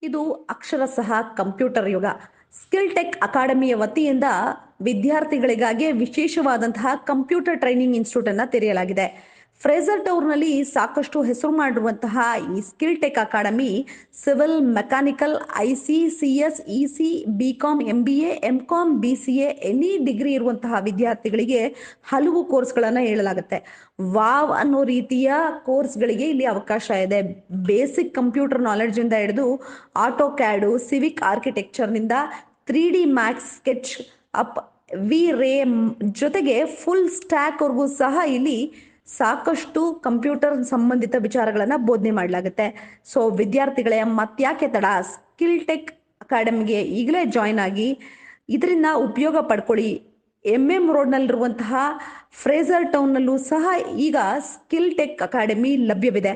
ಇದು ಅಕ್ಷರಶಃ ಕಂಪ್ಯೂಟರ್ ಯುಗ. ಸ್ಕಿಲ್ ಟೆಕ್ ಅಕಾಡೆಮಿಯ ವತಿಯಿಂದ ವಿದ್ಯಾರ್ಥಿಗಳಿಗಾಗಿ ವಿಶೇಷವಾದಂತಹ ಕಂಪ್ಯೂಟರ್ ಟ್ರೈನಿಂಗ್ ಇನ್ಸ್ಟಿಟ್ಯೂಟ್ ಅನ್ನ ತೆರೆಯಲಾಗಿದೆ. ಫ್ರೇಜರ್ ಟೌರ್ನಲ್ಲಿ ಸಾಕಷ್ಟು ಹೆಸರು ಮಾಡಿರುವಂತಹ ಈ Skill Tech Academy civil, mechanical, IC, CS, EC, BCom, MBA, MCom, BCA any degree ಇರುವಂತಹ ವಿದ್ಯಾರ್ಥಿಗಳಿಗೆ ಹಲವು ಕೋರ್ಸ್ಗಳನ್ನ ಹೇಳಲಾಗುತ್ತೆ. ವಾವ್ ಅನ್ನೋ ರೀತಿಯ ಕೋರ್ಸ್ಗಳಿಗೆ ಇಲ್ಲಿ ಅವಕಾಶ ಇದೆ. ಬೇಸಿಕ್ ಕಂಪ್ಯೂಟರ್ ನಾಲೆಡ್ಜ್ ಇಂದ ಹಿಡಿದು ಆಟೋ ಕ್ಯಾಡು, ಸಿವಿಕ್ ಆರ್ಕಿಟೆಕ್ಚರ್ ನಿಂದ 3D Max, sketch up, V ರೇ ಜೊತೆಗೆ ಫುಲ್ ಸ್ಟ್ಯಾಕ್ ವರ್ಗೂ ಸಹ ಇಲ್ಲಿ ಸಾಕಷ್ಟು ಕಂಪ್ಯೂಟರ್ ಸಂಬಂಧಿತ ವಿಚಾರಗಳನ್ನ ಬೋಧನೆ ಮಾಡಲಾಗುತ್ತೆ. ಸೊ ವಿದ್ಯಾರ್ಥಿಗಳೇ, ಮತ್ಯಾಕೆ ತಡ, ಸ್ಕಿಲ್ ಟೆಕ್ ಅಕಾಡೆಮಿಗೆ ಈಗಲೇ ಜಾಯ್ನ್ ಆಗಿ ಇದರಿಂದ ಉಪಯೋಗ ಪಡ್ಕೊಳ್ಳಿ. MM ರೋಡ್ನಲ್ಲಿರುವಂತಹ ಫ್ರೇಜರ್ ಟೌನ್ನಲ್ಲೂ ಸಹ ಈಗ ಸ್ಕಿಲ್ ಟೆಕ್ ಅಕಾಡೆಮಿ ಲಭ್ಯವಿದೆ.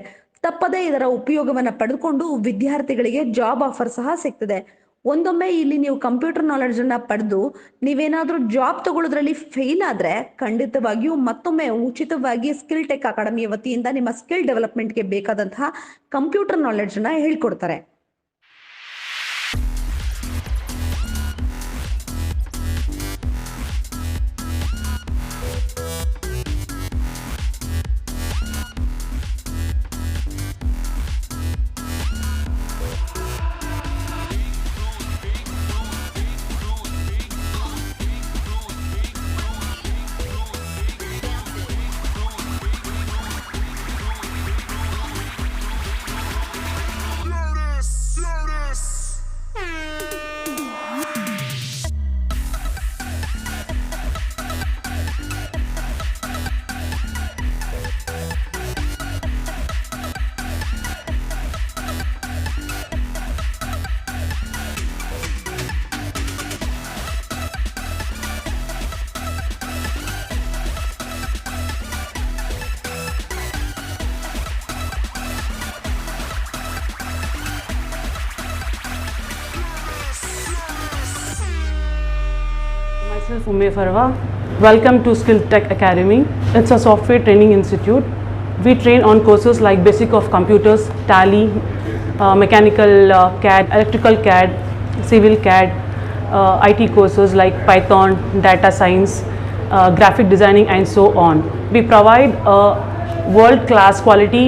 ತಪ್ಪದೇ ಇದರ ಉಪಯೋಗವನ್ನು ಪಡೆದುಕೊಂಡು ವಿದ್ಯಾರ್ಥಿಗಳಿಗೆ ಜಾಬ್ ಆಫರ್ ಸಹ ಸಿಗ್ತದೆ. ಒಂದೊಮ್ಮೆ ಇಲ್ಲಿ ನೀವು ಕಂಪ್ಯೂಟರ್ ನಾಲೆಡ್ಜ್ ಅನ್ನ ಪಡೆದು ನೀವೇನಾದ್ರೂ ಜಾಬ್ ತಗೊಳ್ಳೋದ್ರಲ್ಲಿ ಫೇಲ್ ಆದ್ರೆ ಖಂಡಿತವಾಗಿಯೂ ಮತ್ತೊಮ್ಮೆ ಉಚಿತವಾಗಿ ಸ್ಕಿಲ್ ಟೆಕ್ ಅಕಾಡೆಮಿಯ ವತಿಯಿಂದ ನಿಮ್ಮ ಸ್ಕಿಲ್ ಡೆವಲಪ್ಮೆಂಟ್ಗೆ ಬೇಕಾದಂತಹ ಕಂಪ್ಯೂಟರ್ ನಾಲೆಡ್ಜ್ ಅನ್ನ ಹೇಳ್ಕೊಡ್ತಾರೆ. Myself Ume Farwa. Welcome to Skill Tech Academy. It's a software training institute. We train on courses like basic of computers, tally, mechanical CAD, electrical CAD, civil CAD, IT courses like Python, data science, graphic designing and so on. We provide world-class quality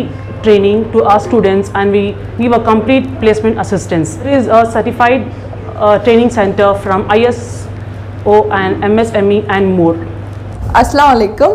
training to our students and we give a complete placement assistance. There is a certified training center from ISO and MSME and more. अस्सलाम वालेकुम,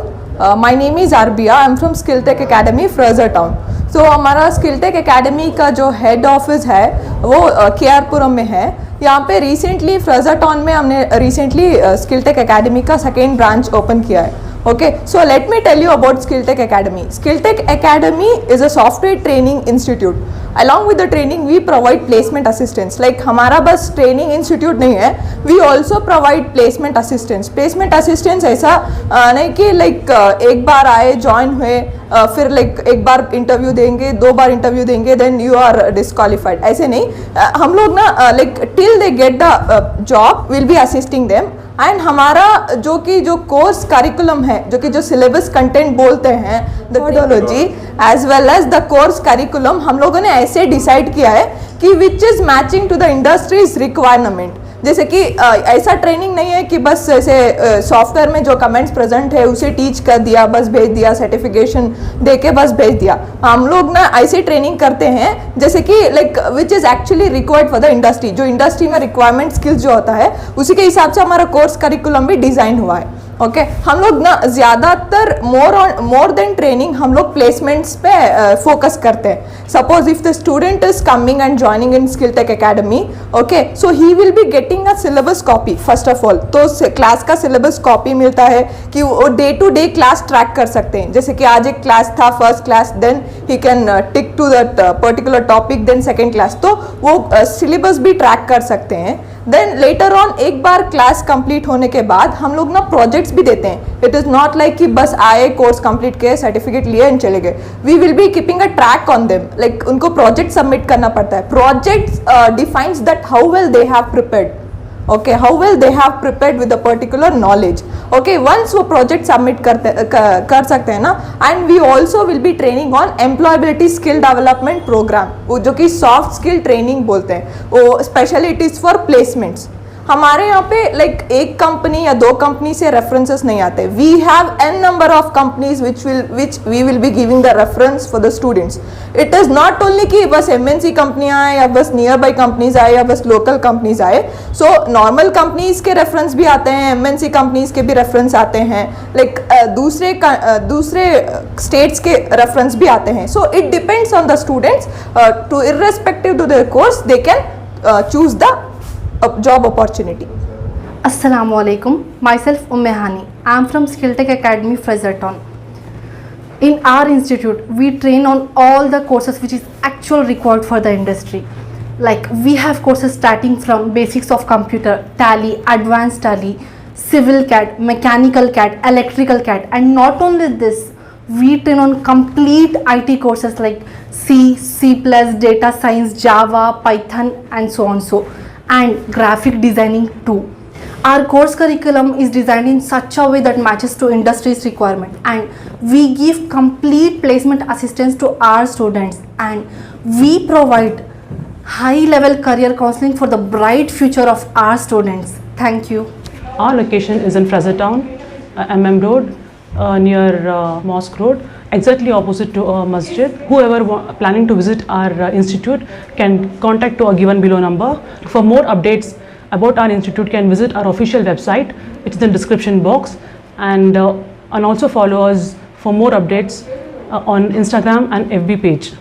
my name is Arbia. I am from Skill Tech Academy Frazer Town. तो हमारा skill Tech academy का जो head office है वो KR-पुरम में है. यहाँ पे रिसेंटली फ्रेजर टाउन में हमने रिसेंटली स्किल टेक एकेडमी का सेकेंड ब्रांच ओपन किया है. Okay, so let me tell you about Skill Tech Academy. Skill Tech Academy is a software training institute. Along with the training, we provide placement assistance. Like हमारा बस training institute नहीं है, we also provide placement assistance. Placement assistance ऐसा नहीं कि like एक बार आए join हुए फिर like एक बार इंटरव्यू देंगे, 2 बार इंटरव्यू देंगे, then you are disqualified. ऐसे नहीं, हम लोग ना like till they get the job, we'll be assisting them. And हमारा जो कोर्स करिकुलम है, जो कि जो सिलेबस कंटेंट बोलते हैं, the methodology as well as the course curriculum हम लोगों ने ऐसे डिसाइड किया है कि which is matching to the industries requirement. जैसे कि ऐसा ट्रेनिंग नहीं है कि बस ऐसे सॉफ्टवेयर में जो कमेंट्स प्रेजेंट है उसे टीच कर दिया, बस भेज दिया, सर्टिफिकेशन दे के बस भेज दिया. हम लोग ना ऐसी ट्रेनिंग करते हैं जैसे कि like which is actually required for the industry. जो इंडस्ट्री में रिक्वायरमेंट स्किल्स जो होता है उसी के हिसाब से हमारा कोर्स करिकुलम भी डिज़ाइन हुआ है. ओके, हम लोग ना ज़्यादातर मोर देन ट्रेनिंग हम लोग प्लेसमेंट्स पे फोकस करते हैं. Suppose if the student is coming and joining in Skill Tech Academy, okay, so he will be getting a syllabus copy first of all. तो क्लास का सिलेबस कॉपी मिलता है कि वो day to day class track कर सकते हैं. जैसे कि आज एक क्लास था first class, then he can tick to that particular topic, then second class, तो वो सिलेबस भी ट्रैक कर सकते हैं. देन लेटर ऑन एक बार क्लास कंप्लीट होने के बाद हम लोग ना प्रोजेक्ट्स भी देते हैं. इट इज़ नॉट लाइक कि बस आए, कोर्स कंप्लीट किए, सर्टिफिकेट लिए एंड चले गए. We will be keeping a track on them. Like उनको प्रोजेक्ट सबमिट करना पड़ता है. Projects defines that how well they have prepared. okay, how well they have prepared with a particular knowledge. Okay, once वो project submit कर सकते हैं ना, and we also will be training on employability skill development program, वो जो कि soft skill training बोलते हैं, वो specially it is for placements. हमारे यहाँ पे लाइक एक कंपनी या दो कंपनी से रेफरेंसेस नहीं आते. We have an number of companies which we will be giving the reference for the students. It is not only कि बस एमएनसी कंपनियाँ आए या बस नियर बाई कंपनीज आए या बस लोकल कंपनीज आए. सो नॉर्मल कंपनीज के रेफरेंस भी आते हैं, एमएनसी कंपनीज के भी रेफरेंस आते हैं, लाइक दूसरे स्टेट्स के रेफरेंस भी आते हैं. So it depends on the students to irrespective to their course they can choose the job opportunity. Assalamu alaikum. Myself Hani. I am from Skilltech Academy, Fraserton. In our institute, we train on all the courses which is actual required for the industry. Like we have courses starting from basics of computer, tally, advanced tally, civil CAD, mechanical CAD, electrical CAD, and not only this, we train on complete IT courses like C, C++, data science, Java, Python, and so on and graphic designing too. Our course curriculum is designed in such a way that matches to industry's requirement, and we give complete placement assistance to our students, and we provide high level career counseling for the bright future of our students. Thank you. Our location is in Fraserton, MM Road, near Mosque Road, exactly opposite to a masjid. Whoever planning to visit our institute can contact to a given below number. For more updates about our institute, can visit our official website. It is in description box, and also follow us for more updates on Instagram and FB page.